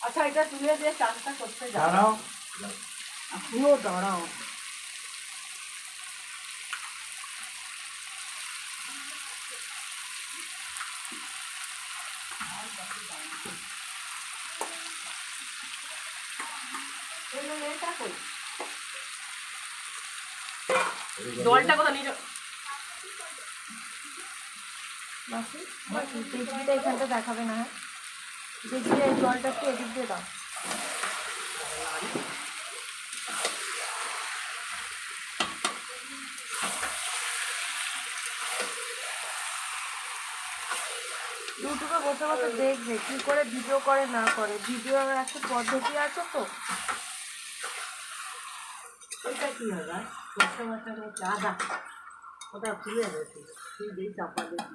আচ্ছা এটা তুলে দিয়ে চানটা করতে যাও। দাঁড়াও এখনো দাঁড়াও। জলটা কোথা নিয়ে যাও? দেখবিটা এখানটা দেখাবে না, হ্যাঁ দেখবি এই জলটা একটু এদিক দিয়ে দাও। ইউটিউবে বসে বসে দেখবে কি করে ভিডিও করে না করে, ভিডিও একটা পদ্ধতি আছে তো। ওইটা কি হবে? বসে বসে আদা ওটা তুলে রয়েছে তুই দিয়ে চাপা দিয়ে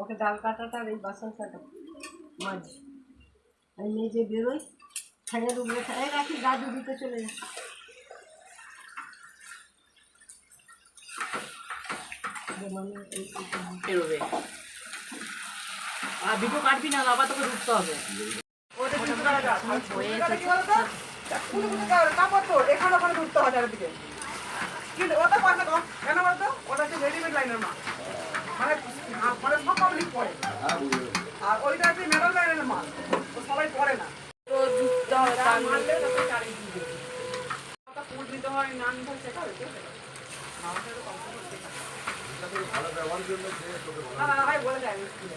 ওকে ডাল কাটাটা আর এই বাসন কাটা মাছ আর নিয়ে যে বেরোই ফ্যানের উপরে এই রাখি দাদু দিতে চলে যায়। বেরোবে আর ভিডিও কাটবি না, আবার তোকে ঢুকতে হবে। এখানে ওখানে ঘুরতে হয় চারিদিকে, কিন্তু ওটা পয়সা কম কেন বলতো? ওটা হচ্ছে রেডিমেড লাইনের মাল, মানে মানে সব পাবলিক পড়ে, আর ওইটা হচ্ছে মেটাল লাইনের মাল, ও সবাই পড়ে না। মারলে ফুড দিতে হয়, নান ভাই শেখা হয়েছে ভাই বলে যায় স্কুলে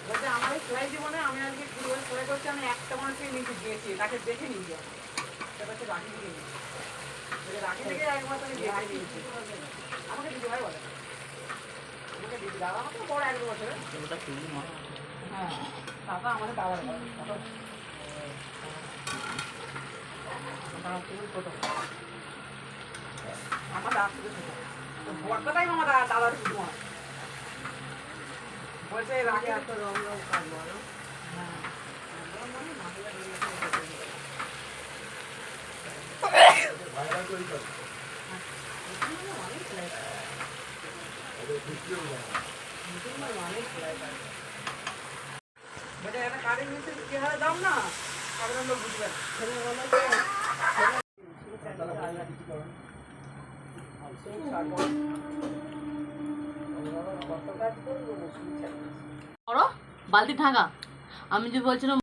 বলছে আমার এই সেলাই জীবনে আমি আজকে সেলাই করছি, আমি একটা মানুষকে নিচে দিয়েছি, তাকে দেখে নিয়ে যাবো, সেটা হচ্ছে রাখি থেকে নিয়েছি, রাখি থেকে একবার তাকে দেখে নিয়েছি। আমাকে দিদি ভাই বলে, আমাকে দিদি দাদা আমাকে বড় 1 বছরের। হ্যাঁ দাদা আমাদের দাদার বড় ছোট, আমার দাদা থেকে ছোট, বড়টাই আমার দাদার শুধু হয় বলছে রাখি এত রং রং কাজ বলো। হ্যাঁ একটা কারেন্ট মিস্ত্রি কি হারে দাম না, সাধারণ লোক বুঝবেন। বালতি ঢাকা আমি যে বলছিলাম